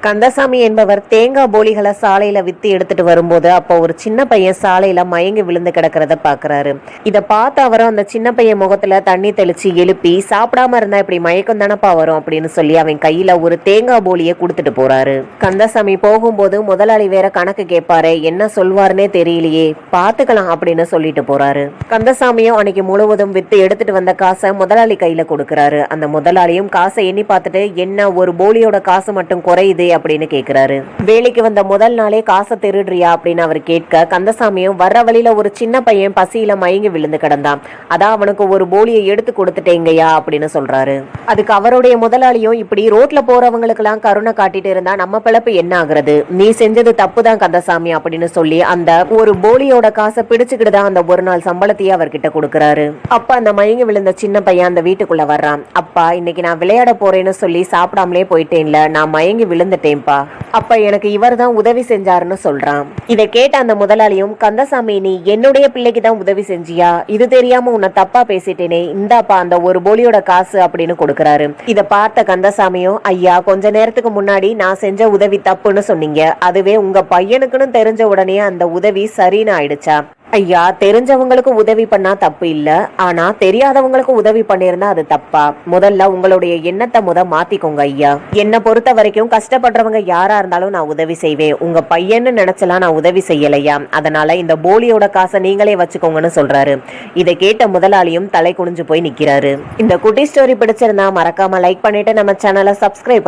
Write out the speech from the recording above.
கந்தசாமி என்பவர் தேங்காய் போலிகளை சாலையில வித்து எடுத்துட்டு வரும்போது அப்போ ஒரு சின்ன பையன் சாலையில மயங்கி விழுந்து கிடக்கிறத பாக்குறாரு. இதை பார்த்து அவரும் அந்த சின்ன பையன் முகத்துல தண்ணி தெளிச்சு எழுப்பி, சாப்பிடாம இருந்தா இப்படி மயக்கம் தானப்பா வரும் அப்படின்னு சொல்லி அவன் கையில ஒரு தேங்காய் போலியை கொடுத்துட்டு போறாரு. கந்தசாமி போகும்போது முதலாளி வேற கணக்கு கேட்பாரு, என்ன சொல்வாருன்னே தெரியலையே, பாத்துக்கலாம் அப்படின்னு சொல்லிட்டு போறாரு. கந்தசாமியும் அன்னைக்கு முழுவதும் வித்து எடுத்துட்டு வந்த காசை முதலாளி கையில கொடுக்கறாரு. அந்த முதலாளியும் காசை எண்ணி பார்த்துட்டு, என்ன ஒரு போலியோட காசு மட்டும் குறையுது அப்படின்னு கேக்குறாரு. வேலைக்கு வந்த முதல் நாளே காசை திருடுறியா அப்படின்னு அவர் கேட்க, கந்தசாமியும் வர்ற வழியில ஒரு சின்ன பையன் பசியில மயங்கி விழுந்து கிடந்தான், அதான் அவனுக்கு ஒரு போலியை எடுத்து கொடுத்துட்டேங்கய்யா அப்படின்னு சொல்றாரு. அதுக்கு அவருடைய முதலாளியும், இப்படி ரோட்ல போறவங்களுக்கு எல்லாம் கருணை காட்டிட்டு இருந்தா நம்ம பிழப்பு என்ன ஆகுறது, நீ செஞ்சது தப்புதான் கந்தசாமி அப்படின்னு சொல்லி அந்த ஒரு போலியோட காசை பிடிச்சுக்கிட்டு தான் அந்த ஒரு நாள் சம்பளத்தையே அவர்கிட்ட கொடுக்கறாரு. அப்ப அந்த மயங்கி விழுந்த சின்ன பையன் அந்த வீட்டுக்குள்ள வர்றான். அப்பா, இன்னைக்கு நான் விளையாட போறேன்னு சொல்லி சாப்பிடாமலே போயிட்டேன்ல, நான் மயங்கி விழுந்துட்டேன்பா, அப்ப எனக்கு இவர் தான் உதவி செஞ்சாருன்னு சொல்றான். இதை கேட்ட அந்த முதலாளியும், கந்தசாமி நீ என்னுடைய பிள்ளைக்கு தான் உதவி செஞ்சியா, இது தெரியாம உன்னை தப்பா பேசிட்டேனே, இந்தாப்பா அந்த ஒரு போலியோட காசு அப்படின்னு கொடுக்கறாரு. இதை பார்த்த கந்தசாமியும், ஐயா கொஞ்ச நேரத்துக்கு முன்னாடி நான் செஞ்ச உதவி தப்புன்னு சொன்னீங்க, அதுவே உங்க பையனுக்குன்னு தெரிஞ்ச உடனே அந்த உதவி சரின்னு ஆயிடுச்சா? ஐயா, தெரிஞ்சவங்களுக்கு உதவி பண்ணா தப்பு இல்ல, ஆனா தெரியாதவங்களுக்கு உதவி பண்ணிருந்தா அது தப்பா? முதல்ல உங்களுடைய எண்ணத்தை மாத்திக்கோங்க ஐயா. என்னை பொறுத்த வரைக்கும் கஷ்டப்படுறவங்க யாரா இருந்தாலும் நான் உதவி செய்வேன், உங்க பையன்னு நினைச்சலாம் நான் உதவி செய்யலையா, அதனால இந்த போலியோட காசை நீங்களே வச்சுக்கோங்கன்னு சொல்றாரு. இதை கேட்ட முதலாளியும் தலை குனிஞ்சு போய் நிக்கிறாரு. இந்த குட்டி ஸ்டோரி பிடிச்சிருந்தா மறக்காம லைக் பண்ணிட்டு நம்ம சேனலை சப்ஸ்கிரைப் பண்ணி